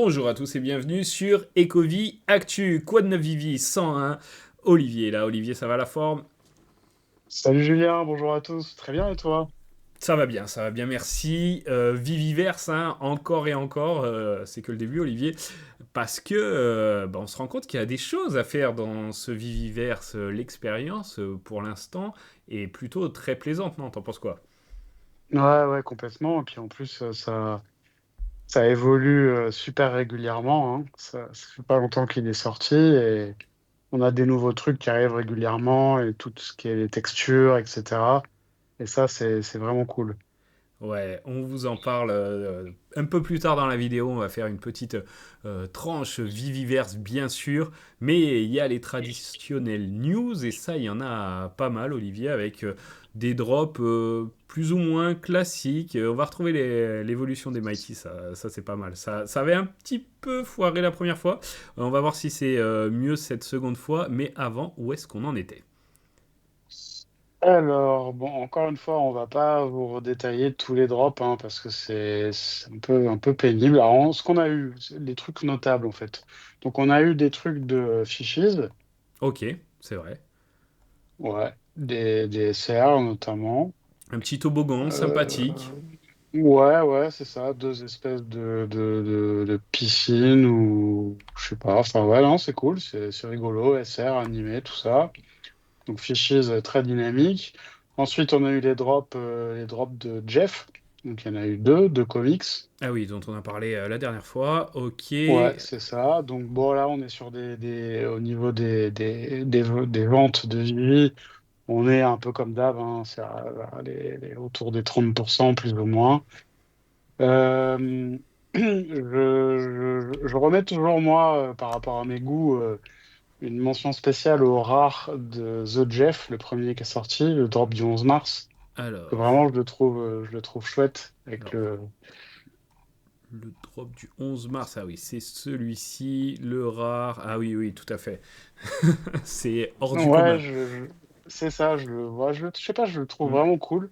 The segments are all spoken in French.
Bonjour à tous et bienvenue sur Ecovie Actu. Quoi de neuf Vivi 101. Olivier là, Olivier, ça va la forme? Salut Julien, bonjour à tous. Très bien et toi? Ça va bien, merci. Viviverse, hein, encore et encore, c'est que le début, Olivier, parce que on se rend compte qu'il y a des choses à faire dans ce Viviverse. L'expérience, pour l'instant, est plutôt très plaisante, non? T'en penses quoi? Ouais, complètement. Et puis en plus, ça évolue super régulièrement, hein. Ça fait pas longtemps qu'il est sorti et on a des nouveaux trucs qui arrivent régulièrement et tout ce qui est les textures, etc. Et ça, c'est vraiment cool. Ouais, on vous en parle un peu plus tard dans la vidéo. On va faire une petite tranche Viviverse, bien sûr. Mais il y a les traditionnels news, et ça, il y en a pas mal, Olivier, avec des drops plus ou moins classiques. On va retrouver l'évolution des Mighty, ça c'est pas mal. Ça avait un petit peu foiré la première fois. On va voir si c'est mieux cette seconde fois. Mais avant, où est-ce qu'on en était? Alors, bon, encore une fois, on va pas vous redétailler tous les drops, hein, parce que c'est un peu pénible. Alors, ce qu'on a eu, c'est les trucs notables, en fait. Donc, on a eu des trucs de Fishies, Ok, c'est vrai. ouais, des SR notamment. Un petit toboggan sympathique. Euh, ouais, c'est ça, deux espèces de piscines ou je sais pas. Enfin, ouais, non, c'est cool, c'est rigolo, SR, animé, tout ça. Donc, Fishies très dynamique. Ensuite, on a eu les drops de Jeff. Donc, il y en a eu deux comics. Ah oui, dont on a parlé la dernière fois. Ok. Ouais, c'est ça. Donc, bon, là, on est sur au niveau des ventes de Vivi. On est un peu comme d'hab, hein, c'est autour des 30% plus ou moins. Euh, je remets toujours, moi, par rapport à mes goûts, une mention spéciale au rare de The Jeff, le premier qui est sorti, le drop du 11 mars. Que Alors, vraiment, je le trouve chouette. Avec alors, le drop du 11 mars. Ah oui, c'est celui-ci, le rare. Ah oui, oui, tout à fait. C'est hors du Ouais, commun. c'est ça, je le vois. Je sais pas, je le trouve Hmm. vraiment cool.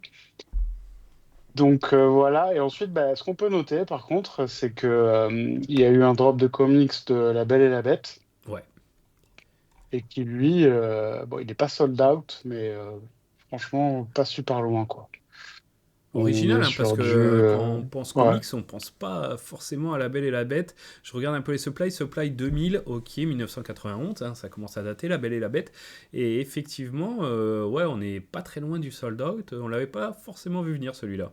Donc voilà, et ensuite, bah, ce qu'on peut noter par contre, c'est que il y a eu un drop de comics de La Belle et la Bête, Ouais. et qui lui, bon, il n'est pas sold out, mais franchement, pas super loin, quoi. On Original, est hein, parce sur que du... quand on pense ouais, comics, on pense pas forcément à La Belle et la Bête. Je regarde un peu les supplies. Supply 2000, ok, 1991, hein, ça commence à dater, La Belle et la Bête. Et effectivement, ouais, on n'est pas très loin du sold out. On l'avait pas forcément vu venir celui-là.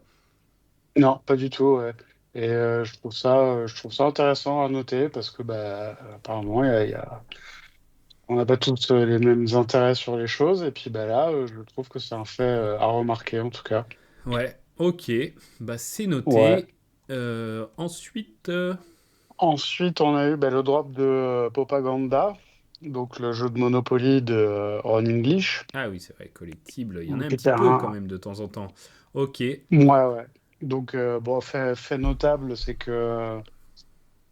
non, pas du tout, ouais. Et je trouve ça intéressant à noter parce que bah, apparemment, on n'a pas tous les mêmes intérêts sur les choses. Et puis bah, là, je trouve que c'est un fait à remarquer en tout cas. Ouais, ok, bah c'est Ouais. noté. Ensuite, Ensuite, on a eu bah, le drop de Propaganda, donc le jeu de Monopoly de Ron English. ah oui, c'est vrai, collectible, il y en a Donc, un qui petit était peu quand un... même de temps en temps. Ok, Ouais. Donc, bon, fait notable, c'est que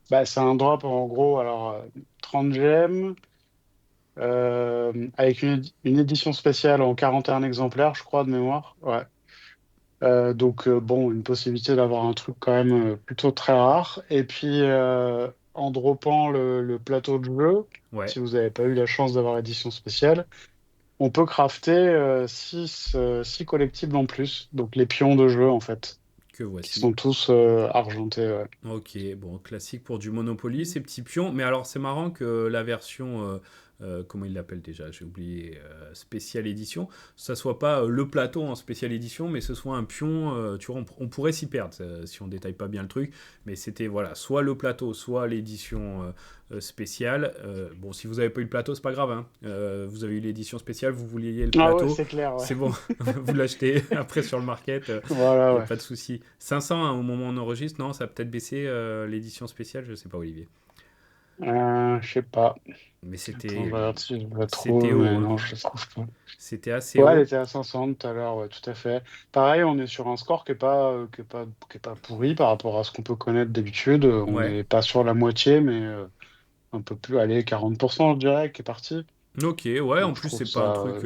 bah, c'est un drop en gros, alors 30 gemmes, avec une édition spéciale en 41 exemplaires, je crois, de mémoire. Ouais. Donc, bon, une possibilité d'avoir un truc quand même plutôt très rare. Et puis, en droppant le plateau de jeu, ouais, si vous n'avez pas eu la chance d'avoir édition spéciale, on peut crafter six collectibles en plus. Donc, les pions de jeu, en fait, que qui voici. sont tous argentés. Ouais. Ok, bon, classique pour du Monopoly, ces petits pions. Mais alors, c'est marrant que la version, comment il l'appelle déjà, j'ai oublié, spéciale édition, ça soit pas le plateau en spéciale édition, mais ce soit un pion, tu vois, on pourrait s'y perdre si on détaille pas bien le truc. Mais c'était, voilà, soit le plateau, soit l'édition spéciale. Bon, si vous avez pas eu le plateau, c'est pas grave, hein. Vous avez eu l'édition spéciale, vous vouliez le Ah ouais, plateau, c'est clair, ouais. c'est bon, vous l'achetez après sur le market. Voilà, Il n'y a ouais. pas de souci. 500 hein, au moment où on enregistre, non, ça a peut-être baissé l'édition spéciale, je sais pas, Olivier. Je sais pas. Mais Attends, je c'était, regarde si je le c'était trouve, mais haut, hein. non, je le trouve pas. C'était assez Ouais, elle haut. était à 500 tout à l'heure, ouais, tout à fait. Pareil, on est sur un score qui est pas pourri par rapport à ce qu'on peut connaître d'habitude. On Ouais. n'est pas sur la moitié, mais un peu plus, allez, 40%, je dirais, qui est parti. Ok, ouais, en Donc, je plus, trouve c'est pas un ça. truc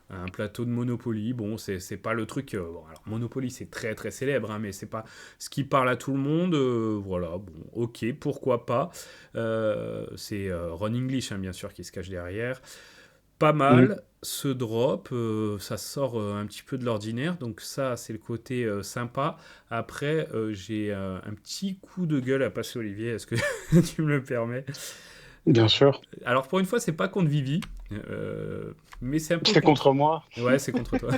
un plateau de Monopoly. Bon, c'est pas le truc. Bon, alors, Monopoly, c'est très très célèbre, hein, mais c'est pas ce qui parle à tout le monde. Voilà, bon, ok, pourquoi pas. C'est Ron English, hein, bien sûr, qui se cache derrière. Pas Mm. mal. Ce drop, ça sort un petit peu de l'ordinaire, donc ça, c'est le côté sympa. Après, j'ai un petit coup de gueule à passer, Olivier. Est-ce que tu me le permets? Bien sûr. Alors, pour une fois, c'est pas contre Vivi, euh, mais c'est un peu C'est contre. contre moi. Ouais, c'est contre toi.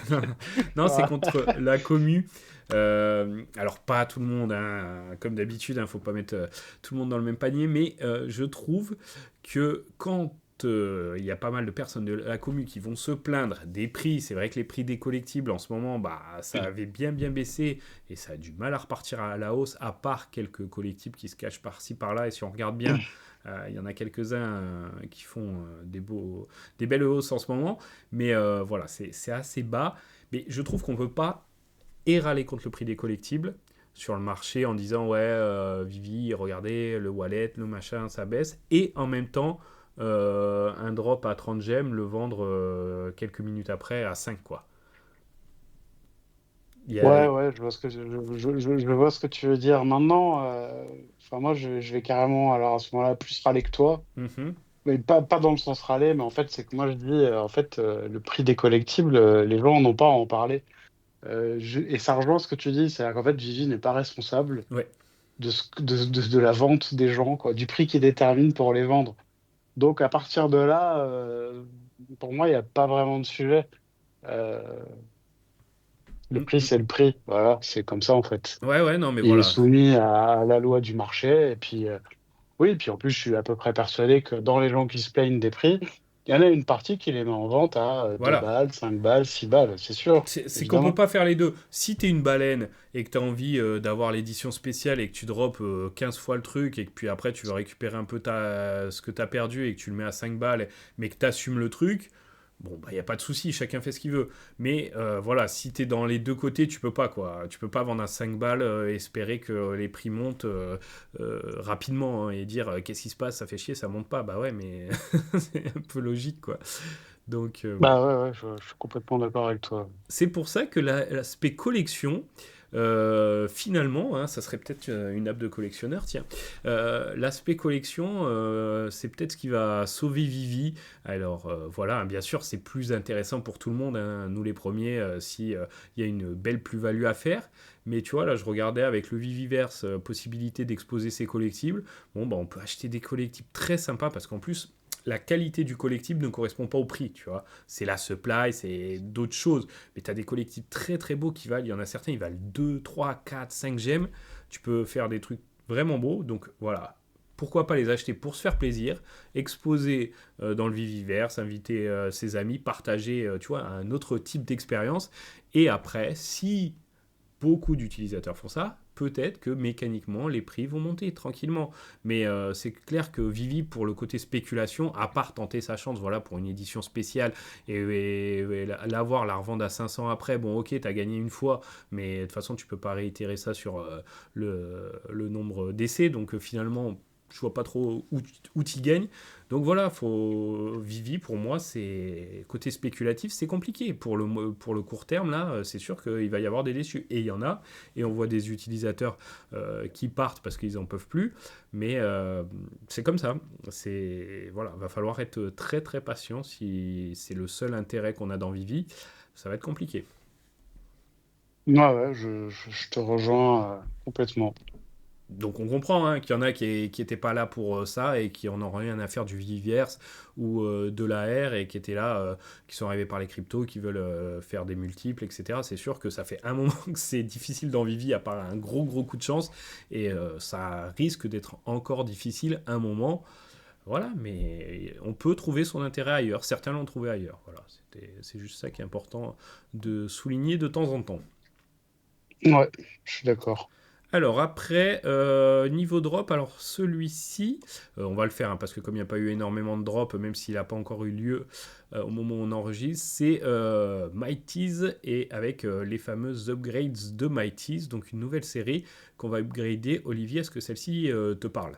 Non, c'est Voilà. contre la commu. Alors, pas tout le monde, hein, comme d'habitude, il ne faut pas mettre tout le monde dans le même panier, mais je trouve que quand il y a pas mal de personnes de la commu qui vont se plaindre des prix, c'est vrai que les prix des collectibles en ce moment, bah, ça avait bien bien baissé et ça a du mal à repartir à la hausse, à part quelques collectibles qui se cachent par-ci par-là. Et si on regarde bien, il y en a quelques-uns qui font des belles hausses en ce moment. Mais voilà, c'est assez bas. Mais je trouve qu'on ne peut pas râler contre le prix des collectibles sur le marché en disant ouais, Vivi, regardez, le wallet, le machin, ça baisse. Et en même temps, un drop à 30 gemmes, le vendre quelques minutes après à 5 quoi. Il y a... Ouais, ouais, je vois ce que je vois ce que tu veux dire. Maintenant, enfin moi, je vais carrément, alors à ce moment-là, plus râler que toi, Mhm. mais pas dans le sens râler, mais en fait, c'est que moi je dis, en fait, le prix des collectibles, les gens n'ont pas à en parler. Et ça rejoint ce que tu dis, c'est-à-dire qu'en fait, Vivi n'est pas responsable Ouais. de la vente des gens, quoi, du prix qu'ils déterminent pour les vendre. Donc à partir de là, pour moi, il n'y a pas vraiment de sujet. Euh, le Mm, prix, mm. c'est le prix. Voilà, c'est comme ça en fait. Ouais, ouais, non, mais Il est voilà. soumis à la loi du marché. Et puis, oui, puis en plus, je suis à peu près persuadé que dans les gens qui se plaignent des prix, il y en a une partie qui les met en vente à 2 Voilà. balles, 5 balles, 6 balles, c'est sûr, C'est qu'on peut évidemment. pas faire les deux. Si t'es une baleine et que t'as envie d'avoir l'édition spéciale et que tu drops 15 fois le truc et que puis après tu veux récupérer un peu ce que t'as perdu et que tu le mets à 5 balles mais que t'assumes le truc, bon bah y a pas de souci, chacun fait ce qu'il veut. Mais voilà, si t'es dans les deux côtés, tu peux pas quoi. Tu peux pas vendre à 5 balles et espérer que les prix montent rapidement hein, et dire qu'est-ce qui se passe, ça fait chier, ça monte pas. Bah ouais, mais c'est un peu logique quoi. Donc bon. Bah ouais, ouais, je suis complètement d'accord avec toi. C'est pour ça que l'aspect collection, finalement, hein, ça serait peut-être une app de collectionneur, tiens. L'aspect collection, c'est peut-être ce qui va sauver Vivi. Alors voilà, hein, bien sûr, c'est plus intéressant pour tout le monde, hein, nous les premiers, si il y a une belle plus-value à faire. Mais tu vois, là, je regardais avec le Viviverse, possibilité d'exposer ses collectibles. Bon, bah, on peut acheter des collectibles très sympas parce qu'en plus, la qualité du collectible ne correspond pas au prix, tu vois. C'est la supply, c'est d'autres choses. Mais tu as des collectifs très très beaux qui valent, il y en a certains, ils valent 2 3 4 5 gemmes. Tu peux faire des trucs vraiment beaux. Donc voilà, pourquoi pas les acheter pour se faire plaisir, exposer dans le Viviverse, inviter ses amis, partager, tu vois, un autre type d'expérience. Et après, si beaucoup d'utilisateurs font ça, peut-être que mécaniquement les prix vont monter tranquillement. Mais c'est clair que Vivi, pour le côté spéculation, à part tenter sa chance voilà, pour une édition spéciale et l'avoir, la revendre à 500 après, bon ok, t'as gagné une fois, mais de toute façon tu peux pas réitérer ça sur le nombre d'essais, donc finalement je vois pas trop où tu gagnes. Donc voilà, Vivi, pour moi, c'est côté spéculatif, c'est compliqué. Pour le court terme, là, c'est sûr qu'il va y avoir des déçus. Et il y en a. Et on voit des utilisateurs qui partent parce qu'ils n'en peuvent plus. Mais c'est comme ça. Voilà, va falloir être très très patient si c'est le seul intérêt qu'on a dans Vivi. Ça va être compliqué. Ouais, ouais, je te rejoins complètement. Donc on comprend hein, qu'il y en a qui n'étaient pas là pour ça et qui en ont rien à faire du Viviverse ou de l'AR et qui étaient là, qui sont arrivés par les cryptos, qui veulent faire des multiples, etc. C'est sûr que ça fait un moment que c'est difficile dans Vivi à part un gros gros coup de chance et ça risque d'être encore difficile un moment. Voilà, mais on peut trouver son intérêt ailleurs. Certains l'ont trouvé ailleurs. Voilà, c'est juste ça qui est important de souligner de temps en temps. Ouais, je suis d'accord. Alors après, niveau drop, alors celui-ci, on va le faire hein, parce que comme il n'y a pas eu énormément de drop, même s'il n'a pas encore eu lieu au moment où on enregistre, c'est Mighty's et avec les fameuses upgrades de Mighty's, donc une nouvelle série qu'on va upgrader. Olivier, est-ce que celle-ci te parle?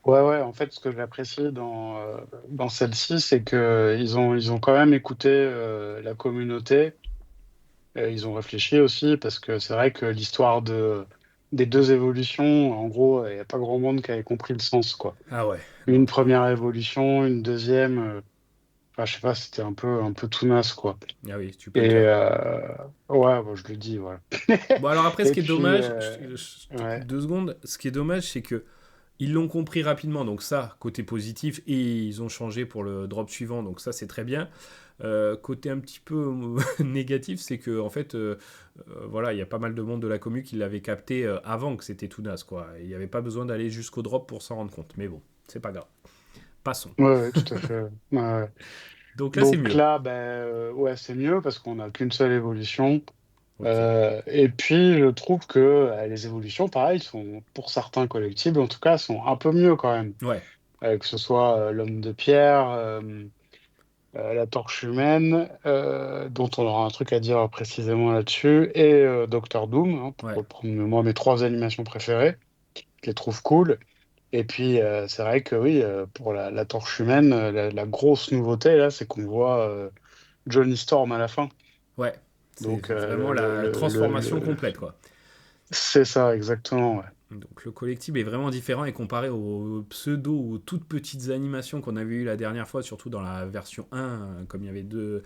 Ouais, en fait, ce que j'apprécie dans celle-ci, c'est que ils ont quand même écouté la communauté. Ils ont réfléchi aussi, parce que c'est vrai que des deux évolutions, en gros, il n'y a pas grand monde qui avait compris le sens, quoi. Ah ouais, non. Une première évolution, une deuxième, enfin, je sais pas, c'était un peu tout naze, quoi. Ah oui, tu peux le Et dire. ouais, bon, je le dis, voilà. Bon, alors après, ce Et qui est puis, dommage, je te ouais, coupe 2 secondes, ce qui est dommage, c'est que ils l'ont compris rapidement, donc ça, côté positif, et ils ont changé pour le drop suivant, donc ça, c'est très bien. Côté un petit peu négatif, c'est que en fait, voilà, il y a pas mal de monde de la commu qui l'avait capté avant que c'était tout naze, quoi. Il n'y avait pas besoin d'aller jusqu'au drop pour s'en rendre compte. Mais bon, c'est pas grave. Passons. ouais, tout à fait. Ouais, ouais. Donc là, c'est Donc mieux. là, ben, ouais, c'est mieux parce qu'on n'a qu'une seule évolution. Ok. Et puis, je trouve que les évolutions, pareil, sont, pour certains collectibles, en tout cas, sont un peu mieux quand même. Ouais. Que ce soit l'homme de pierre, la torche humaine, dont on aura un truc à dire précisément là-dessus, et Docteur Doom, hein, pour Ouais. reprendre moi mes trois animations préférées. Je les trouve cool. Et puis, c'est vrai que oui, pour la torche humaine, la grosse nouveauté, là, c'est qu'on voit Johnny Storm à la fin. Ouais. C'est Donc, vraiment la transformation complète, quoi. c'est ça, exactement. Ouais. Donc le collectible est vraiment différent et comparé aux pseudo ou toutes petites animations qu'on avait eues la dernière fois, surtout dans la version 1, comme il y avait deux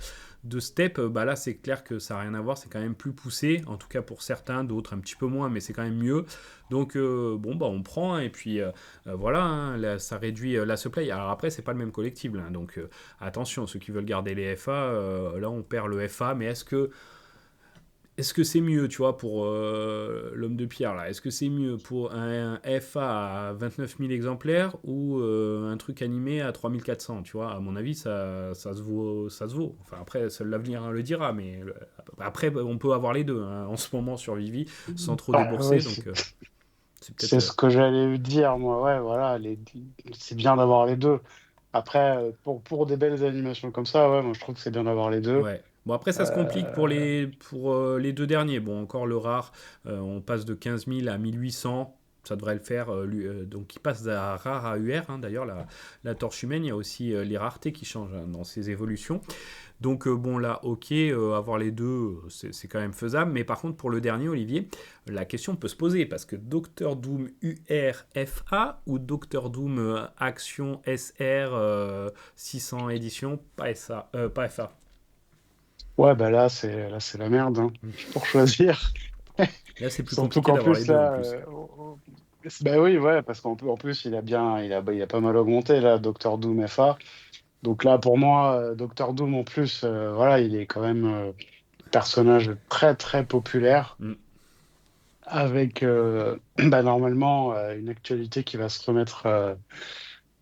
steps, bah là c'est clair que ça n'a rien à voir, c'est quand même plus poussé, en tout cas pour certains, d'autres un petit peu moins, mais c'est quand même mieux. Donc bon bah on prend hein, et puis voilà, hein, là, ça réduit la supply. Alors après c'est pas le même collectible, hein, donc attention, ceux qui veulent garder les FA, là on perd le FA, mais est-ce que c'est mieux, tu vois, pour l'homme de pierre, là? Est-ce que c'est mieux pour un FA à 29 000 exemplaires ou un truc animé à 3 400, tu vois? À mon avis, ça se vaut, ça se vaut. Enfin, après, seul l'avenir hein, le dira, mais après, on peut avoir les deux hein, en ce moment sur Vivi sans trop Bah, ouais, débourser, donc c'est peut-être... c'est ce que j'allais dire, moi. Ouais, voilà, c'est bien d'avoir les deux. Après, pour des belles animations comme ça, ouais, moi, je trouve que c'est bien d'avoir les deux. Ouais. Bon, après, ça se complique Euh, pour les deux derniers. Bon, encore le rare, on passe de 15 000 à 1800. Ça devrait le faire. Donc, il passe de rare à UR. Hein. D'ailleurs, la torche humaine, il y a aussi les raretés qui changent hein, dans ces évolutions. Donc, bon, là, ok, avoir les deux, c'est quand même faisable. Mais par contre, pour le dernier, Olivier, la question peut se poser. Parce que Docteur Doom UR FA ou Docteur Doom Action SR 600 éditions, pas, SA, pas FA. ouais, bah là, c'est la merde, hein, pour choisir. Là, c'est plus Surtout compliqué qu'en d'avoir les plus, deux en là, plus. bah oui, ouais, parce en plus, il a pas mal augmenté, là, Docteur Doom FA. Donc là, pour moi, Docteur Doom, en plus, voilà, il est quand même personnage très, très populaire, Mm. avec bah, normalement une actualité qui va se remettre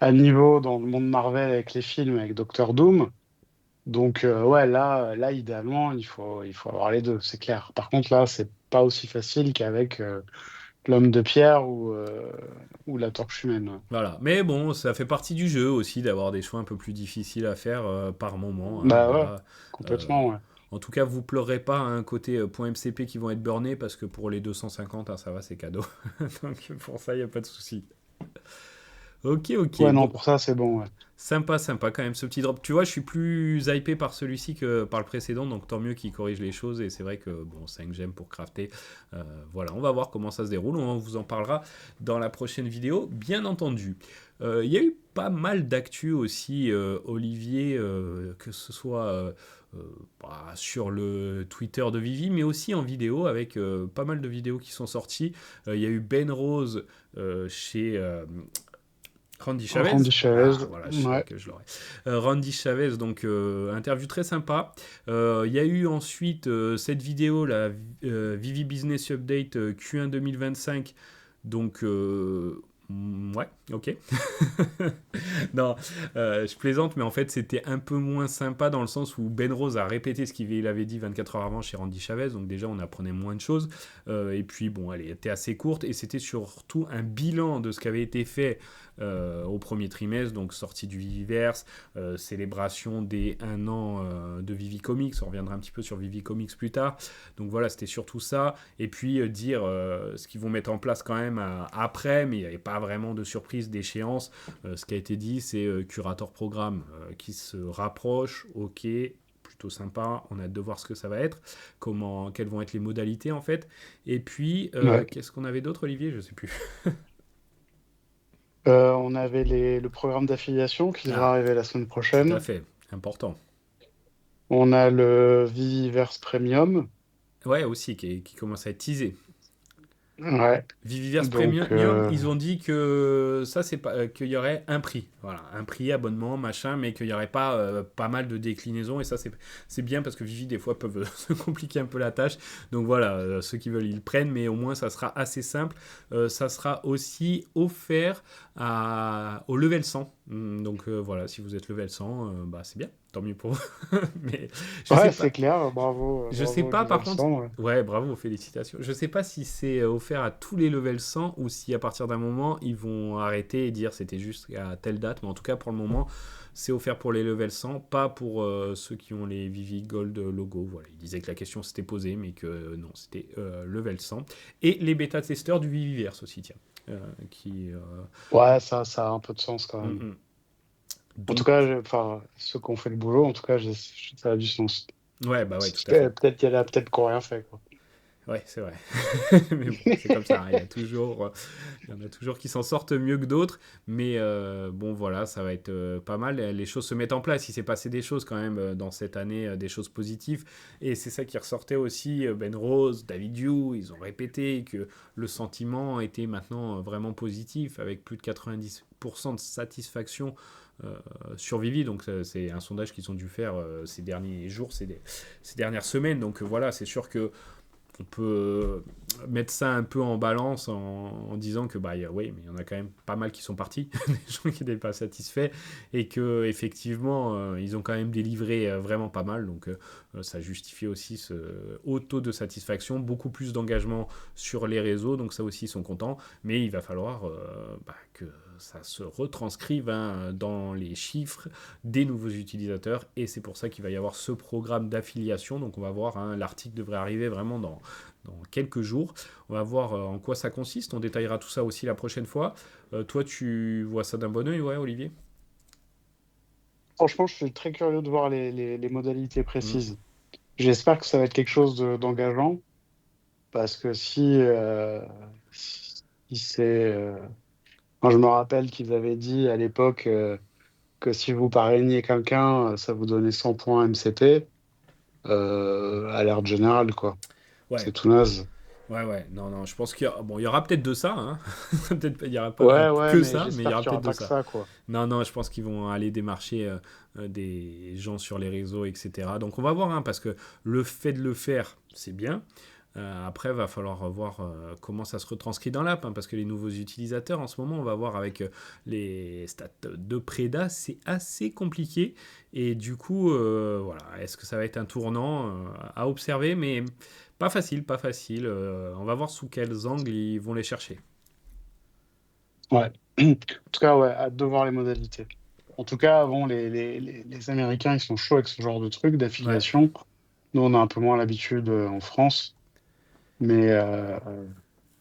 à niveau dans le monde Marvel avec les films, avec Docteur Doom. Donc, ouais, là, idéalement, il faut avoir les deux, c'est clair. Par contre, là, c'est pas aussi facile qu'avec l'homme de pierre ou la torche humaine. Ouais. Voilà. Mais bon, ça fait partie du jeu aussi d'avoir des choix un peu plus difficiles à faire par moment. Hein, Bah ouais, voilà. Euh, complètement, ouais. En tout cas, vous pleurez pas un côté .mcp qui vont être burnés parce que pour les 250, hein, ça va, c'est cadeau. Donc pour ça, il n'y a pas de souci. Ok, ok. Ouais, non, Bon, pour ça, c'est bon, ouais. sympa, sympa quand même ce petit drop. Tu vois, je suis plus hypé par celui-ci que par le précédent, donc tant mieux qu'il corrige les choses. Et c'est vrai que bon, 5 gemmes pour crafter. Voilà, on va voir comment ça se déroule. On vous en parlera dans la prochaine vidéo, bien entendu. Il y a eu pas mal d'actu aussi, Olivier, que ce soit sur le Twitter de Vivi, mais aussi en vidéo, avec pas mal de vidéos qui sont sorties. Il y a eu Ben Rose chez Randy Chavez. Randy Ah, Chavez, voilà, je savais ouais. que je l'aurais. Randy Chavez, donc interview très sympa. Il y a eu ensuite cette vidéo, la Vivi Business Update Q1 2025. Donc, ouais, ok. Non, je plaisante, mais en fait, c'était un peu moins sympa dans le sens où Ben Rose a répété ce qu'il avait dit 24 heures avant chez Randy Chavez, donc déjà, on apprenait moins de choses. Et puis, bon, elle était assez courte, et c'était surtout un bilan de ce qui avait été fait au premier trimestre, donc sortie du Viviverse, célébration des 1 an de Vivi Comics, on reviendra un petit peu sur Vivi Comics plus tard. Donc voilà, c'était surtout ça, et puis dire ce qu'ils vont mettre en place quand même après, mais il n'y avait pas pas vraiment de surprise d'échéance. Ce qui a été dit, c'est Curator Programme qui se rapproche, ok, plutôt sympa, on a hâte de voir ce que ça va être, quelles vont être les modalités en fait. Et puis, Ouais. qu'est-ce qu'on avait d'autre, Olivier? Je sais plus. On avait le programme d'affiliation qui devrait Ah, arriver la semaine tout à prochaine. fait, important. On a le Viviverse Premium. Ouais, aussi, qui commence à être teasé. Ouais. Viviverse Donc, Premium, ils ont dit que ça, c'est pas qu'il y aurait un prix, voilà, un prix, abonnement, machin, mais qu'il y aurait pas pas mal de déclinaisons. Et ça, c'est bien parce que Vivi des fois peuvent se compliquer un peu la tâche. Donc voilà, ceux qui veulent ils le prennent, mais au moins ça sera assez simple. Ça sera aussi offert au level 100. Donc voilà, si vous êtes level 100, bah c'est bien, tant mieux pour vous. Mais je sais ouais, pas. c'est clair. Bravo, Je sais bravo pas, par Level contre. 100. Ouais. Ouais, bravo, félicitations. Je sais pas si c'est offert à tous les level 100 ou si à partir d'un moment ils vont arrêter et dire c'était juste à telle date. Mais en tout cas, pour le moment, c'est offert pour les level 100, pas pour ceux qui ont les Vivi Gold logo. Voilà, ils disaient que la question s'était posée, mais que non, c'était level 100. Et les bêta-testeurs du Viviverse aussi, tiens. Qui. Ouais, ça a un peu de sens quand Mm, même. mm. En tout Donc, cas, enfin, ceux qui ont fait le boulot, en tout cas, ça a du sens. ouais, bah ouais, tout à fait. Peut-être qu'il y en a peut-être qui n'ont rien fait, quoi. Ouais, c'est vrai. Mais bon, c'est comme ça, hein. Il y en a toujours qui s'en sortent mieux que d'autres. Mais bon, voilà, ça va être pas mal. Les choses se mettent en place. Il s'est passé des choses quand même dans cette année, des choses positives. Et c'est ça qui ressortait aussi. Ben Rose, David Yu, ils ont répété que le sentiment était maintenant vraiment positif, avec plus de 90% de satisfaction euh, sur Vivi. Donc c'est un sondage qu'ils ont dû faire ces derniers jours, ces dernières semaines. Donc voilà, c'est sûr que on peut mettre ça un peu en balance en disant que oui, mais il y en a quand même pas mal qui sont partis, des gens qui n'étaient pas satisfaits et que effectivement ils ont quand même délivré vraiment pas mal, donc ça justifie aussi ce haut taux de satisfaction, beaucoup plus d'engagement sur les réseaux, donc ça aussi ils sont contents, mais il va falloir que ça se retranscrive dans les chiffres des nouveaux utilisateurs et c'est pour ça qu'il va y avoir ce programme d'affiliation. Donc on va voir, l'article devrait arriver vraiment dans quelques jours. On va voir en quoi ça consiste. On détaillera tout ça aussi la prochaine fois. Toi, tu vois ça d'un bon oeil, ouais, Olivier? Franchement, je suis très curieux de voir les modalités Mm. précises. J'espère que ça va être quelque chose d'engageant, parce que si c'est... Moi, je me rappelle qu'ils avaient dit à l'époque que si vous parrainiez quelqu'un, ça vous donnait 100 points MCP, alerte générale, quoi. Ouais, C'est tout naze. ouais, ouais. Non, non, je pense il y aura peut-être de ça, hein. Peut-être il n'y aura pas Ouais, ouais, que mais ça, mais il y j'espère aura qu'il n'y peut-être aura de pas que ça. ça, quoi. Non, non, je pense qu'ils vont aller démarcher des gens sur les réseaux, etc. Donc on va voir, parce que le fait de le faire, c'est bien. Après, va falloir voir comment ça se retranscrit dans l'app, parce que les nouveaux utilisateurs, en ce moment, on va voir avec les stats de Preda, c'est assez compliqué. Et du coup, voilà, est-ce que ça va être un tournant à observer, mais pas facile, pas facile. On va voir sous quels angles ils vont les chercher. Ouais. En tout cas, ouais, hâte de voir les modalités. En tout cas, bon, les Américains, ils sont chauds avec ce genre de truc Ouais. d'affiliation. Nous, on a un peu moins l'habitude en France. Mais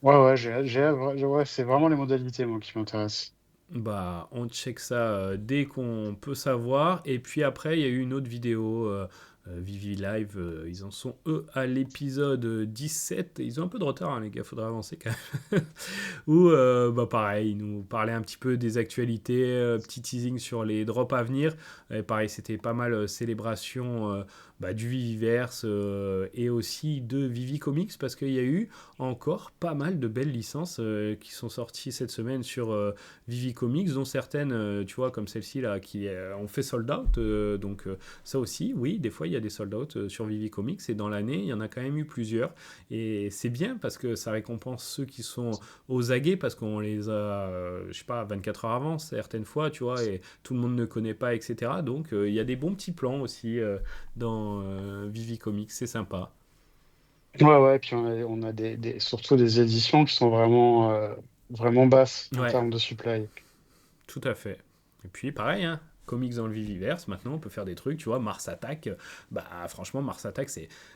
ouais, ouais, ouais, c'est vraiment les modalités, moi, qui m'intéressent. Bah, on check ça dès qu'on peut savoir. Et puis après, il y a eu une autre vidéo, Vivi Live. Ils en sont, eux, à l'épisode 17. Ils ont un peu de retard, les gars, faudra avancer quand même. Où, pareil, ils nous parlaient un petit peu des actualités, petit teasing sur les drops à venir. Et pareil, c'était pas mal célébration du Viviverse et aussi de Vivi Comics parce qu'il y a eu encore pas mal de belles licences qui sont sorties cette semaine sur Vivi Comics, dont certaines, tu vois, comme celle-ci là, qui ont fait sold out. Donc ça aussi, oui, des fois il y a des sold out sur Vivi Comics et dans l'année, il y en a quand même eu plusieurs. Et c'est bien parce que ça récompense ceux qui sont aux aguets parce qu'on les a, je sais pas, 24 heures avant certaines fois, tu vois, et tout le monde ne connaît pas, etc. Donc il y a des bons petits plans aussi dans Vivi Comics, c'est sympa. Ouais, ouais, puis on a surtout des éditions qui sont vraiment basses en Ouais, termes de supply. tout à fait. Et puis pareil, comics dans le Viviverse, maintenant on peut faire des trucs, tu vois, Mars Attack, franchement Mars Attack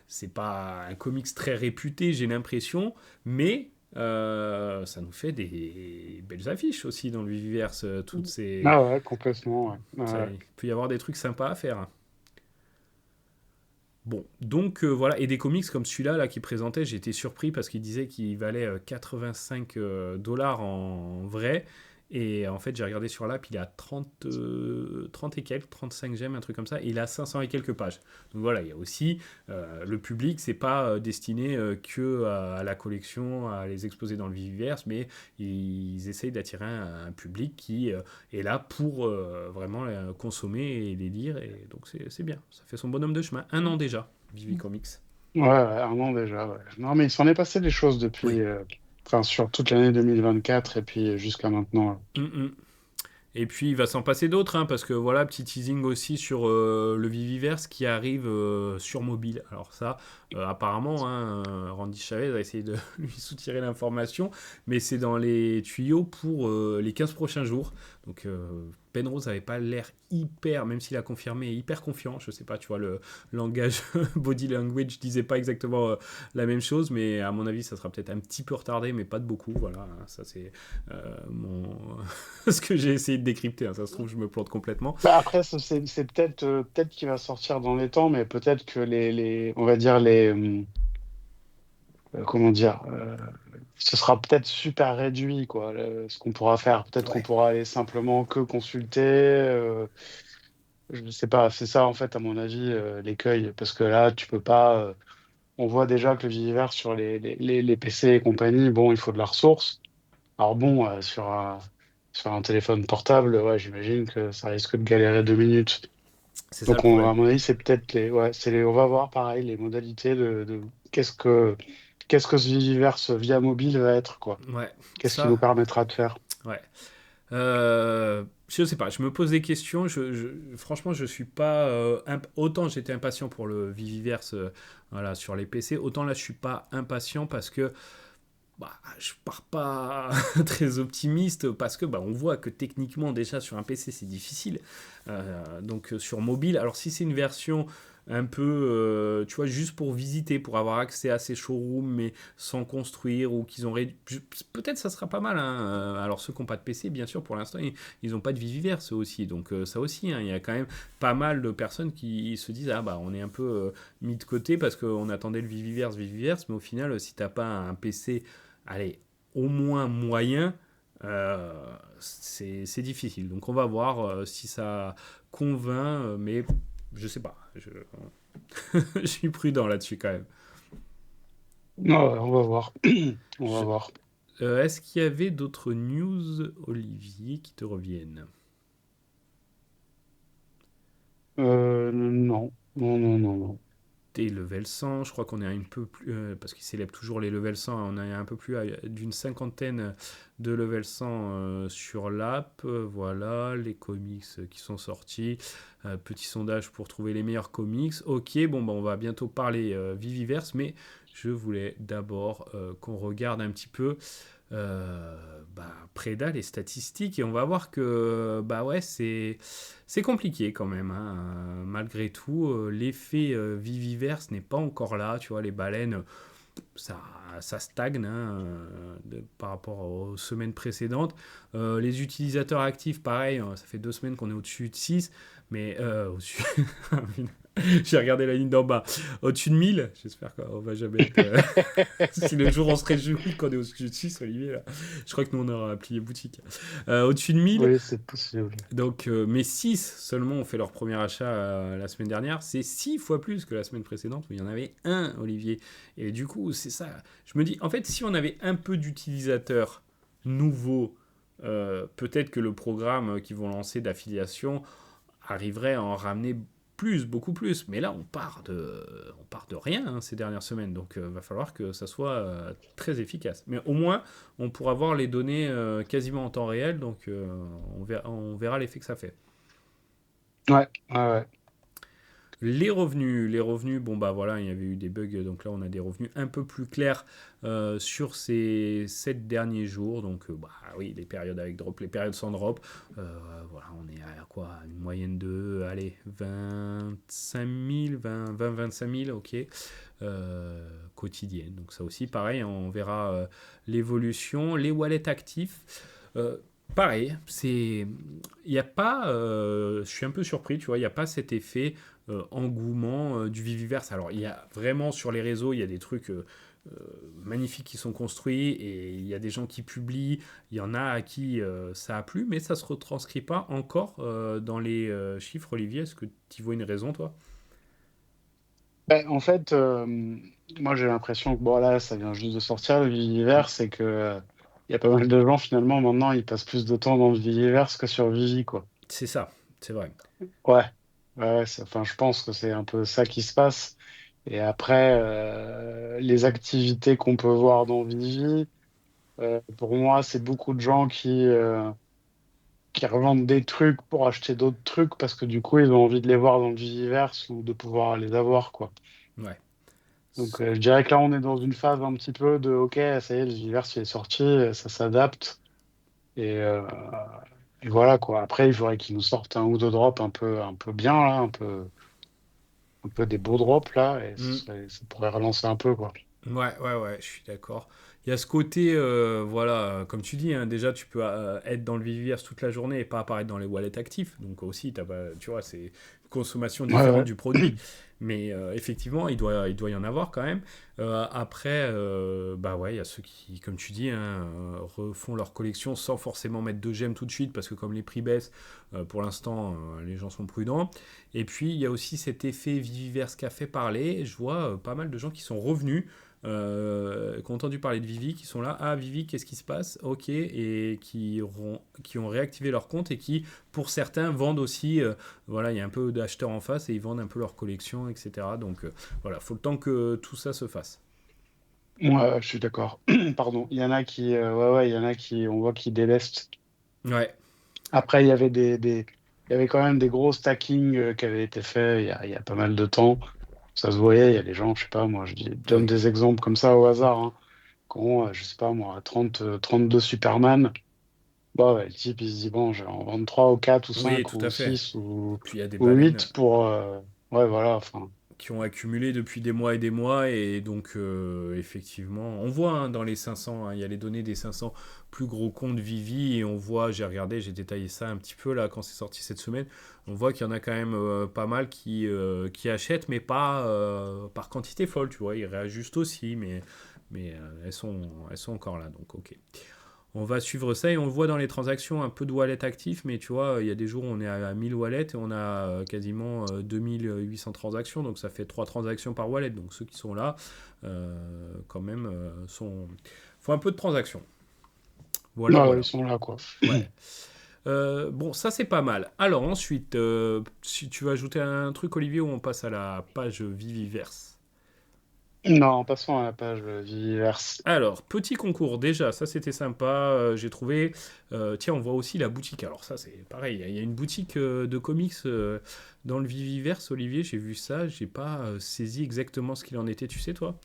c'est pas un comics très réputé, j'ai l'impression, mais Ça nous fait des belles affiches aussi dans le Viviverse. Toutes ces... Ah ouais, complètement, ouais. Ouais. Il peut y avoir des trucs sympas à faire. Bon, donc voilà, et des comics comme celui-là là, qui présentait, j'ai été surpris parce qu'il disait qu'il valait 85 dollars en vrai. Et en fait, j'ai regardé sur l'app, il a 30 et quelques, 35 gemmes, un truc comme ça, et il a 500 et quelques pages. Donc voilà, il y a aussi le public, c'est pas destiné que à la collection, à les exposer dans le Viviverse, mais ils essayent d'attirer un public qui est là pour vraiment consommer et les lire, et donc c'est bien. Ça fait son bonhomme de chemin. Un an déjà, Vivi Comics. Ouais, ouais, un an déjà, ouais. Non, mais il s'en est passé des choses depuis, Oui. enfin, sur toute l'année 2024 et puis jusqu'à maintenant, là. Mm, mm. Et puis il va s'en passer d'autres, hein, parce que voilà, petit teasing aussi sur le Viviverse qui arrive sur mobile. Alors ça, apparemment, hein, Randy Chavez a essayé de lui soutirer l'information, mais c'est dans les tuyaux pour les 15 prochains jours. Donc Penrose n'avait pas l'air hyper, même s'il a confirmé, hyper confiant. Je sais pas, tu vois, le langage body language disait pas exactement la même chose, mais à mon avis, ça sera peut-être un petit peu retardé, mais pas de beaucoup. Voilà, hein, ça c'est mon ce que j'ai essayé de décrypter. Hein. Ça se trouve, je me plante complètement. Bah, après, c'est peut-être peut-être qu'il va sortir dans les temps, mais peut-être que on va dire comment dire, ce sera peut-être super réduit, quoi, ce qu'on pourra faire. Peut-être qu'on Ouais, pourra aller simplement que consulter. Je ne sais pas, c'est ça en fait, à mon avis, l'écueil, parce que là, tu peux pas. On voit déjà que le Viviverse sur les PC et compagnie, bon, il faut de la ressource. Alors bon, sur un téléphone portable, ouais, j'imagine que ça risque de galérer 2 minutes. c'est ça le Donc, problème. à mon avis, c'est peut-être on va voir pareil les modalités de qu'est-ce que ce Viviverse via mobile va être, quoi. Ouais, Qu'est-ce qui nous ça, permettra de faire? ouais. Je sais pas, je me pose des questions. Franchement, je suis pas. Autant j'étais impatient pour le Viviverse voilà, sur les PC, autant là, je suis pas impatient parce que bah, je pars pas très optimiste parce que bah, on voit que techniquement déjà sur un PC c'est difficile. Donc sur mobile, alors si c'est une version un peu, tu vois, juste pour visiter, pour avoir accès à ces showrooms mais sans construire ou qu'ils ont réduit, peut-être ça sera pas mal. Hein. Alors ceux qui n'ont pas de PC, bien sûr, pour l'instant ils n'ont pas de Viviverse aussi, donc ça aussi, hein, il y a quand même pas mal de personnes qui se disent ah bah on est un peu mis de côté parce qu'on attendait le Viviverse, mais au final si t'as pas un PC allez, au moins moyen, c'est difficile. Donc on va voir si ça convainc, mais je sais pas. Je suis prudent là-dessus quand même. Non, ouais, on va voir. On va Je- voir. Est-ce qu'il y avait d'autres news, Olivier, qui te reviennent? Non, non, non, non, non. Des level 100, je crois qu'on est à un peu plus, parce qu'ils célèbrent toujours les level 100, on est un peu plus d'une cinquantaine de level 100 sur l'app. Voilà, les comics qui sont sortis. Petit sondage pour trouver les meilleurs comics. Ok, bon, bah, on va bientôt parler Viviverse, mais je voulais d'abord qu'on regarde un petit peu Preda, les statistiques, et on va voir que bah ouais, c'est compliqué quand même. Hein. Malgré tout, l'effet Viviverse n'est pas encore là. Tu vois, les baleines, ça, ça stagne hein, par rapport aux semaines précédentes. Les utilisateurs actifs, pareil, ça fait 2 semaines qu'on est au-dessus de 6, mais au-dessus. J'ai regardé la ligne d'en bas. Au-dessus de 1000, j'espère qu'on va jamais être. Si le jour on se réjouit qu'on est au-dessus de 6, Olivier, là, je crois que nous on aura plié boutique. Au-dessus de 1000, Oui, c'est possible. donc, mais 6 seulement ont fait leur premier achat la semaine dernière. C'est 6 fois plus que la semaine précédente où il y en avait un, Olivier. Et du coup, c'est ça. Je me dis, en fait, si on avait un peu d'utilisateurs nouveaux, peut-être que le programme qu'ils vont lancer d'affiliation arriverait à en ramener plus, beaucoup plus. Mais là, on part de rien hein, ces dernières semaines. Donc, il va falloir que ça soit très efficace. Mais au moins, on pourra voir les données quasiment en temps réel. Donc, on verra l'effet que ça fait. Ouais, ouais, ouais. Les revenus, bon bah voilà, il y avait eu des bugs, donc là on a des revenus un peu plus clairs sur ces 7 derniers jours. Donc bah oui, les périodes avec drop, les périodes sans drop, voilà, on est à quoi? Une moyenne de, allez, 25 000, 25 000, ok, quotidienne. Donc ça aussi, pareil, on verra l'évolution. Les wallets actifs, euh, pareil, c'est, il n'y a pas, je suis un peu surpris, tu vois, il n'y a pas cet effet engouement du Viviverse. Alors, il y a vraiment sur les réseaux, il y a des trucs magnifiques qui sont construits et il y a des gens qui publient, il y en a à qui ça a plu, mais ça ne se retranscrit pas encore dans les chiffres, Olivier. Est-ce que tu vois une raison, toi? Ben, en fait, moi j'ai l'impression que bon là, ça vient juste de sortir le Mm. Viviverse, c'est que il y a pas mal de gens finalement maintenant, ils passent plus de temps dans le Viviverse que sur Vivi, quoi. C'est ça, c'est vrai. Ouais, ouais, enfin, je pense que c'est un peu ça qui se passe. Et après, les activités qu'on peut voir dans Vivi, pour moi, c'est beaucoup de gens qui revendent des trucs pour acheter d'autres trucs parce que du coup, ils ont envie de les voir dans le Viviverse ou de pouvoir les avoir, quoi. Ouais. Donc, je dirais que là, on est dans une phase un petit peu de OK, ça y est, le Viviverse il est sorti, ça s'adapte. Et, euh, et voilà, quoi. Après, il faudrait qu'ils nous sortent un ou deux drops un peu bien, là, un peu des beaux drops là, et Mm. ça pourrait relancer un peu, quoi. Ouais, ouais, ouais, je suis d'accord. Il y a ce côté, voilà, comme tu dis, hein, déjà tu peux être dans le Viviverse toute la journée et pas apparaître dans les wallets actifs. Donc aussi, tu vois, c'est une consommation Ouais, différente ouais. du produit. Mais effectivement, il doit y en avoir quand même. Après, bah ouais, il y a ceux qui, comme tu dis, hein, refont leur collection sans forcément mettre de gemmes tout de suite parce que comme les prix baissent, pour l'instant, les gens sont prudents. Et puis, il y a aussi cet effet Viviverse qu'a fait parler. Je vois pas mal de gens qui sont revenus qui ont entendu parler de Vivi, qui sont là, ah Vivi, qu'est-ce qui se passe? Ok, et qui ont réactivé leur compte et qui, pour certains, vendent aussi, voilà, il y a un peu d'acheteurs en face et ils vendent un peu leur collection, etc. Donc voilà, faut le temps que tout ça se fasse. Ouais, je suis d'accord. Pardon. Il y en a qui, ouais, ouais, il y en a qui, on voit qui délestent. Ouais, Après, il y avait il y avait quand même des gros stacking qui avaient été faits il y a pas mal de temps. Ça se voyait, il y a des gens, je sais pas, moi, donne oui, des exemples comme ça au hasard, hein, qui ont, je sais pas, moi, 32 Superman. Bah ouais, le type, il se dit, bon, je vais en vendre 3 ou 4 ou oui, 5 tout ou à fait. 6 Puis il y a des ou baleines 8 pour... ouais, voilà, enfin... qui ont accumulé depuis des mois et des mois. Et donc, effectivement, on voit hein, dans les 500, hein, il y a les données des 500 plus gros comptes Vivi. Et on voit, j'ai regardé, j'ai détaillé ça un petit peu là quand c'est sorti cette semaine. On voit qu'il y en a quand même pas mal qui achètent, mais pas par quantité folle, tu vois. Ils réajustent aussi, mais elles sont encore là. Donc, ok. On va suivre ça et on le voit dans les transactions, un peu de wallet actifs, mais tu vois, il y a des jours où on est à 1000 wallets et on a quasiment 2800 transactions, donc ça fait 3 transactions par wallet. Donc ceux qui sont là, quand même, font un peu de transactions. Voilà, Ouais, ils voilà. sont là, quoi. Ouais. Bon, ça c'est pas mal. Alors ensuite, si tu veux ajouter un truc, Olivier, ou on passe à la page Viviverse. Non, en passant à la page Viviverse. Alors, petit concours, déjà, ça c'était sympa, j'ai trouvé. Tiens, on voit aussi la boutique. Alors ça c'est pareil, il y a une boutique de comics dans le Viviverse, Olivier, j'ai vu ça, j'ai pas saisi exactement ce qu'il en était, tu sais toi?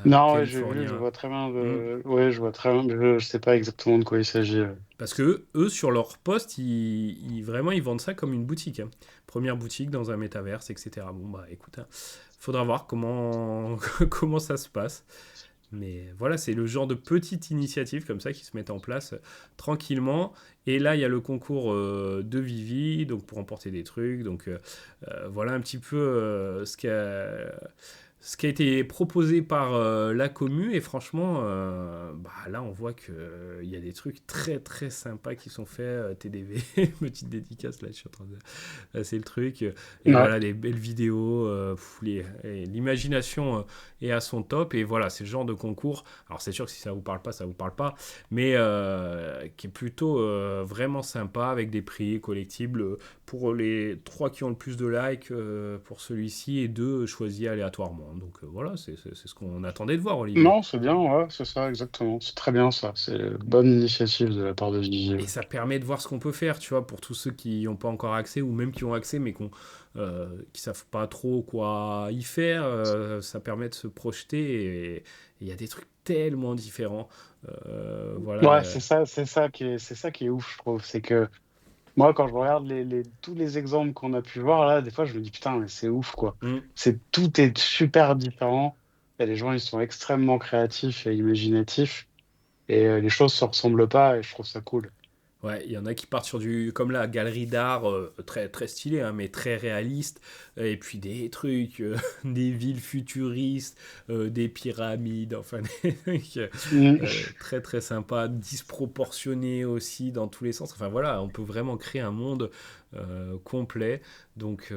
Non, ouais, j'ai vu, je California. vois très bien Hmm. ouais, je vois très bien, mais je sais pas exactement de quoi il s'agit. Parce que eux, sur leur poste, vraiment, ils vendent ça comme une boutique, hein. Première boutique dans un métaverse, etc. Bon bah écoute, hein, faudra voir comment, comment ça se passe. Mais voilà, c'est le genre de petites initiatives comme ça qui se mettent en place tranquillement. Et là, il y a le concours de Vivi, donc pour emporter des trucs. Donc voilà un petit peu ce qui a été proposé par la commu. Et franchement, bah, là, on voit qu'il y a des trucs très très sympas qui sont faits. TDV, petite dédicace, là, je suis en train de... Là, c'est le truc. Et Ouais. voilà, des belles vidéos. Et l'imagination est à son top. Et voilà, c'est le genre de concours. Alors, c'est sûr que si ça vous parle pas, ça vous parle pas. Mais qui est plutôt vraiment sympa avec des prix collectibles pour les 3 qui ont le plus de likes pour celui-ci et 2 choisis aléatoirement. Donc voilà, c'est ce qu'on attendait de voir, Olivier. Non, c'est bien, ouais, c'est ça, exactement. C'est très bien ça. C'est une bonne initiative de la part de Gigi. Et ça permet de voir ce qu'on peut faire, tu vois, pour tous ceux qui n'ont pas encore accès ou même qui ont accès mais qui savent pas trop quoi y faire. Ça permet de se projeter et il y a des trucs tellement différents. Voilà. Ouais, c'est ça qui est ouf, je trouve. C'est que moi, quand je regarde tous les exemples qu'on a pu voir là, des fois, je me dis putain, mais c'est ouf, quoi. Mm. Tout est super différent. Et les gens, ils sont extrêmement créatifs et imaginatifs. Et les choses se ressemblent pas et je trouve ça cool. Ouais, il y en a qui partent sur du, comme la galerie d'art, très, très stylé, hein, mais très réaliste. Et puis des trucs, des villes futuristes, des pyramides, enfin des trucs Mm. très, très sympas, disproportionnés aussi dans tous les sens. Enfin voilà, on peut vraiment créer un monde complet. Donc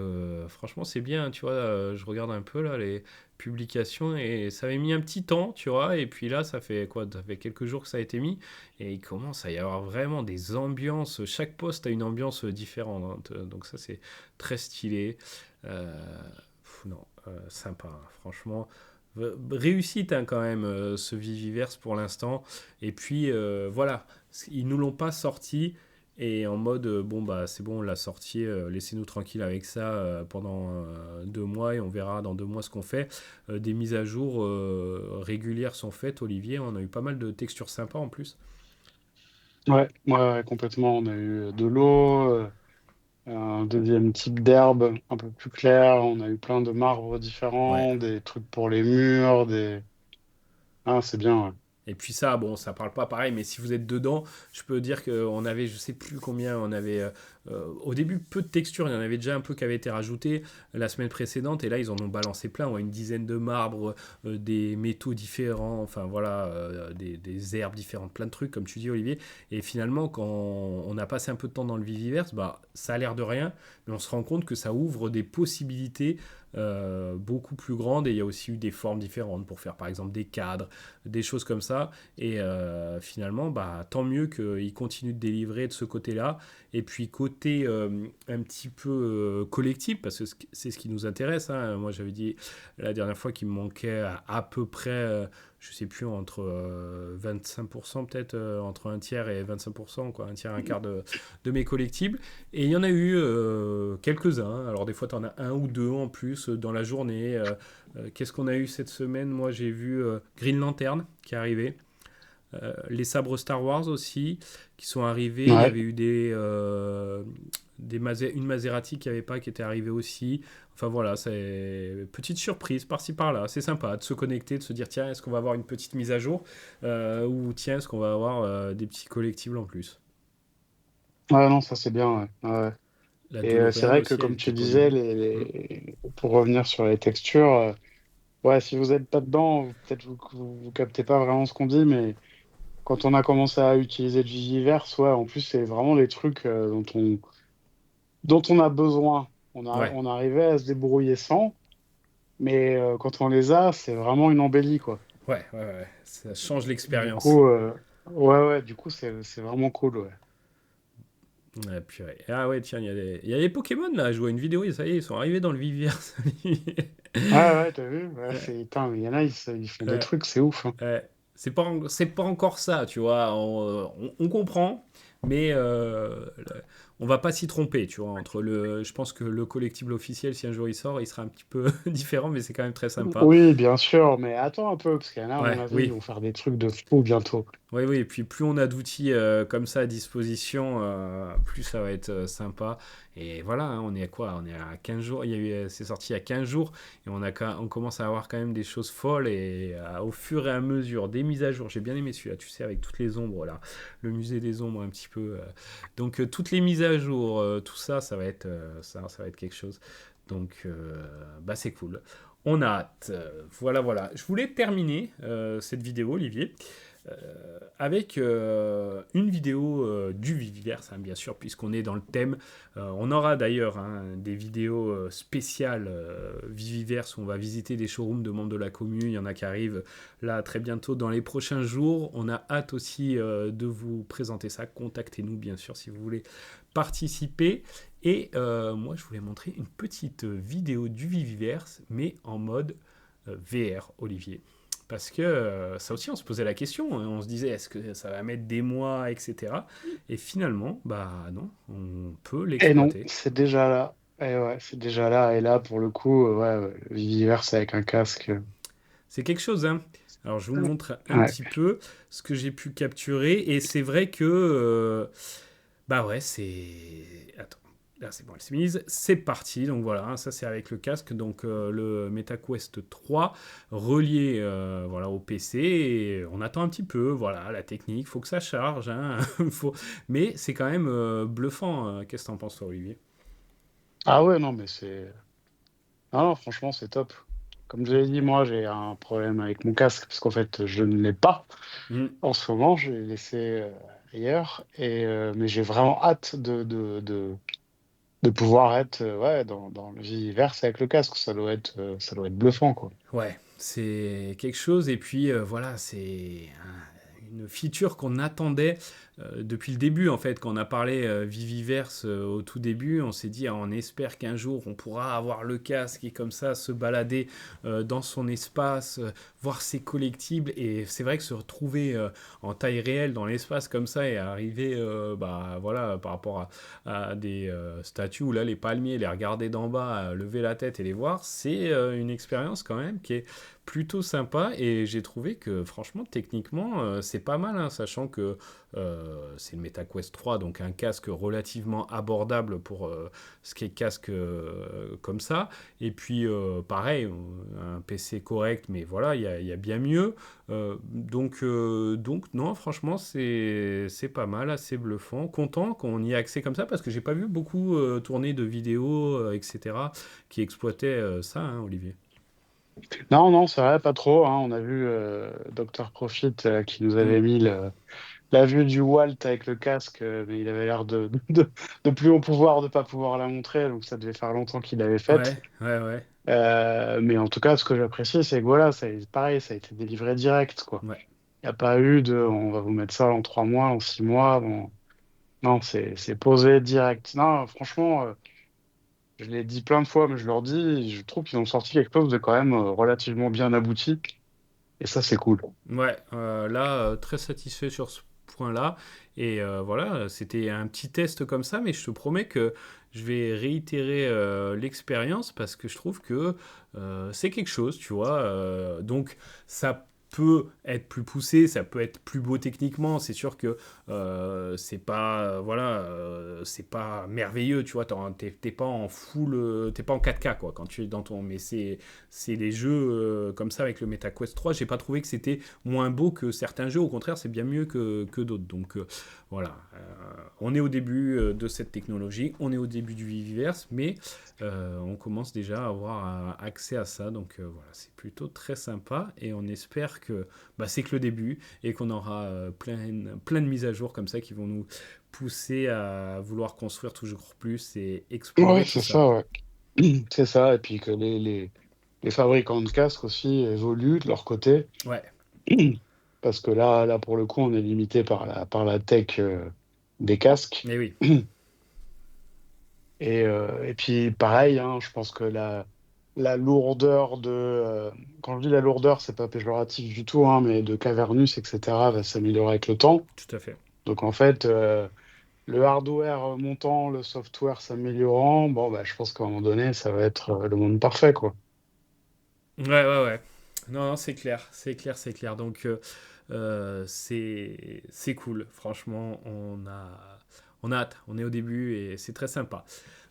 franchement, c'est bien, tu vois. Je regarde un peu là les publications et ça avait mis un petit temps, tu vois. Et puis là, ça fait quoi? Ça fait quelques jours que ça a été mis. Et il commence à y avoir vraiment des ambiances. Chaque poste a une ambiance différente, hein. Donc ça, c'est très stylé. Euh, non, sympa, hein, franchement. Réussite hein, quand même, ce Viviverse pour l'instant. Et puis, voilà, ils nous l'ont pas sorti. Et en mode, bon, bah c'est bon, on l'a sorti, laissez-nous tranquille avec ça pendant 2 mois et on verra dans 2 mois ce qu'on fait. Des mises à jour régulières sont faites, Olivier. On a eu pas mal de textures sympas en plus. Ouais, ouais, complètement. On a eu de l'eau, un deuxième type d'herbe un peu plus clair. On a eu plein de marbres Ouais. différents, des trucs pour les murs, des. Ah, c'est bien, ouais. Et puis ça, bon, ça parle pas pareil, mais si vous êtes dedans, je peux dire qu'on avait, je sais plus combien, on avait au début peu de textures, il y en avait déjà un peu qui avait été rajouté la semaine précédente, et là ils en ont balancé plein, ouais, une dizaine de marbres, des métaux différents, enfin voilà, des herbes différentes, plein de trucs, comme tu dis Olivier. Et finalement, quand on a passé un peu de temps dans le Viviverse, bah, ça a l'air de rien, mais on se rend compte que ça ouvre des possibilités beaucoup plus grandes, et il y a aussi eu des formes différentes pour faire par exemple des cadres, des choses comme ça. Et finalement, bah, tant mieux qu'ils continuent de délivrer de ce côté-là. Et puis côté un petit peu collectif, parce que c'est ce qui nous intéresse, hein. Moi, j'avais dit la dernière fois qu'il me manquait à peu près, je sais plus, entre 25% peut-être, entre un tiers et 25%, quoi, un tiers, un quart de mes collectibles. Et il y en a eu quelques-uns. Alors des fois, tu en as un ou deux en plus dans la journée. Qu'est-ce qu'on a eu cette semaine? Moi, j'ai vu Green Lantern qui est arrivé. Les sabres Star Wars aussi qui sont arrivés. Il y Ouais. avait eu une Maserati qui avait pas, qui était arrivée aussi. Enfin voilà, c'est petite surprise par-ci par-là. C'est sympa de se connecter, de se dire tiens, est-ce qu'on va avoir une petite mise à jour ou tiens, est-ce qu'on va avoir des petits collectibles en plus. Ouais, non, ça c'est bien, ouais. Ouais. La Et c'est DeLorean vrai que aussi, elle comme était tu disais, connue. Mm. pour revenir sur les textures, ouais, si vous êtes pas dedans, peut-être vous captez pas vraiment ce qu'on dit, mais quand on a commencé à utiliser le Vigiverse, ouais, en plus c'est vraiment des trucs dont on a besoin. Ouais, On arrivait à se débrouiller sans, mais quand on les a, c'est vraiment une embellie, quoi. ouais. Ça change Du l'expérience. coup, ouais, du coup c'est vraiment cool, ouais. Ouais, purée. Ah ouais, tiens, il y a des Pokémon là. Je vois une vidéo et ça y est, ils sont arrivés dans le Viviverse. Ouais, t'as vu? Ouais, Ouais, putain, il y en a, ils font des ouais. trucs, c'est ouf, hein. C'est pas encore ça, tu vois. On comprend, mais on va pas s'y tromper, tu vois. Je pense que le collectible officiel, si un jour il sort, il sera un petit peu différent, mais c'est quand même très sympa. Oui, bien sûr, mais attends un peu, parce qu'il y en a, à mon Ouais, avis, ils oui. vont faire des trucs de fou bientôt. Oui, oui, et puis plus on a d'outils comme ça à disposition, plus ça va être sympa. Et voilà, hein, on est à quoi? On est à 15 jours. C'est sorti il y a 15 jours et on commence à avoir quand même des choses folles et au fur et à mesure des mises à jour. J'ai bien aimé celui-là, tu sais, avec toutes les ombres là, le musée des ombres un petit peu. Donc toutes les mises à jour, tout ça, ça va être ça va être quelque chose. Donc bah c'est cool. On a hâte. Voilà, voilà. Je voulais terminer cette vidéo, Olivier, avec une vidéo du Viviverse, hein, bien sûr, puisqu'on est dans le thème. On aura d'ailleurs hein, des vidéos spéciales Viviverse où on va visiter des showrooms de membres de la commune. Il y en a qui arrivent là très bientôt dans les prochains jours. On a hâte aussi de vous présenter ça. Contactez-nous, bien sûr, si vous voulez participer. Et moi, je voulais montrer une petite vidéo du Viviverse, mais en mode VR, Olivier. Parce que ça aussi, on se posait la question, hein. On se disait, est-ce que ça va mettre des mois, etc. Et finalement, bah non, on peut Et non, l'exploiter. c'est déjà là. Et ouais, c'est déjà là. Et là, pour le coup, ouais, Viviverse avec un casque. C'est quelque chose, hein. Alors, je vous montre un Ouais. petit peu ce que j'ai pu capturer. Et c'est vrai que, bah ouais, c'est... Attends, là c'est bon, elle s'est mise. C'est parti. Donc voilà, hein, ça c'est avec le casque. Donc le MetaQuest 3 relié voilà, au PC. Et on attend un petit peu, voilà, la technique. Faut que ça charge, hein. Faut... Mais c'est quand même bluffant. Qu'est-ce que t'en penses, toi, Olivier? Ah ouais, non, mais c'est. Ah non, franchement, c'est top. Comme je l'ai dit, moi, j'ai un problème avec mon casque, parce qu'en fait, je ne l'ai pas. Hmm. En ce moment, je l'ai laissé ailleurs. Mais j'ai vraiment hâte de pouvoir être ouais, dans le Viviverse avec le casque. Ça doit être bluffant, quoi. Ouais, c'est quelque chose. Et puis voilà, une feature qu'on attendait depuis le début, en fait. Quand on a parlé Viviverse au tout début, on s'est dit, ah, on espère qu'un jour on pourra avoir le casque et comme ça se balader dans son espace, voir ses collectibles. Et c'est vrai que se retrouver en taille réelle dans l'espace comme ça et arriver bah, voilà, par rapport à des statues où là, les palmiers, les regarder d'en bas, lever la tête et les voir, c'est une expérience quand même qui est plutôt sympa et j'ai trouvé que franchement techniquement c'est pas mal, hein, sachant que c'est le MetaQuest 3 donc un casque relativement abordable pour ce qui est casque comme ça et puis pareil un PC correct mais voilà il y a bien mieux donc non franchement c'est pas mal assez bluffant content qu'on y ait accès comme ça parce que j'ai pas vu beaucoup tourner de vidéos etc qui exploitaient ça hein, Olivier. Non, non, c'est vrai, pas trop, hein. On a vu Dr. Profit qui nous Hmm. avait mis la vue du Walt avec le casque, mais il avait l'air de plus en pouvoir, de pas pouvoir la montrer, donc ça devait faire longtemps qu'il l'avait faite. Ouais, ouais, ouais, Mais en tout cas, ce que j'apprécie, c'est que voilà, pareil, ça a été délivré direct, quoi. ouais. Il n'y a pas eu de on va vous mettre ça en 3 mois, en 6 mois. Bon. Non, c'est posé direct. Non, franchement, je l'ai dit plein de fois, mais je leur dis, je trouve qu'ils ont sorti quelque chose de quand même relativement bien abouti. Et ça, c'est cool. Ouais, là, très satisfait sur ce point-là. Et voilà, c'était un petit test comme ça, mais je te promets que je vais réitérer l'expérience parce que je trouve que c'est quelque chose, tu vois. Donc, ça peut être plus poussé, ça peut être plus beau techniquement. C'est sûr que c'est pas, voilà, c'est pas merveilleux, tu vois. T'es pas en full, t'es pas en 4K quoi quand tu es dans ton. Mais c'est des jeux comme ça avec le MetaQuest 3. J'ai pas trouvé que c'était moins beau que certains jeux. Au contraire, c'est bien mieux que d'autres. Donc voilà, on est au début de cette technologie, on est au début du Viviverse, mais on commence déjà à avoir accès à ça. Donc voilà, c'est plutôt très sympa et on espère que bah, c'est que le début et qu'on aura plein de mises à jour comme ça qui vont nous pousser à vouloir construire toujours plus et Ouais, explorer tout c'est ça. ça, ouais. C'est ça. Et puis que les fabricants de casques aussi évoluent de leur côté. Ouais, Parce que là, pour le coup, on est limité par la tech des casques. mais oui. Et puis, pareil, hein, je pense que la lourdeur quand je dis la lourdeur, c'est pas péjoratif du tout, hein, mais de cavernus, etc., va s'améliorer avec le temps. Tout à fait. Donc, en fait, le hardware montant, le software s'améliorant, bon, bah, je pense qu'à un moment donné, ça va être le monde parfait, quoi. Ouais, ouais, ouais. Non, non, c'est clair, c'est clair, c'est clair. Donc, c'est cool. Franchement, on a hâte. On est au début et c'est très sympa.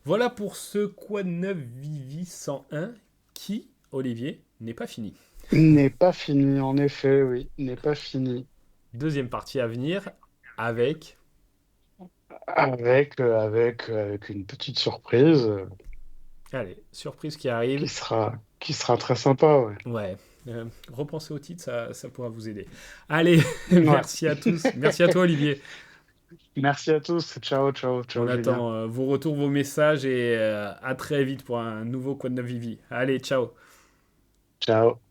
Voilà pour ce Quad 9 Vivi 101 qui, Olivier, n'est pas fini. N'est pas fini, en effet, oui, n'est pas fini. Deuxième partie à venir avec. Avec une petite surprise Allez, surprise qui arrive. qui sera très sympa, ouais. Ouais. Repensez au titre, ça pourra vous aider. Allez, Ouais. merci à tous. Merci à toi, Olivier. Merci à tous. Ciao, ciao, On ciao, Julien. attend vos retours, vos messages et à très vite pour un nouveau Quad 9 Vivi. Allez, ciao. Ciao.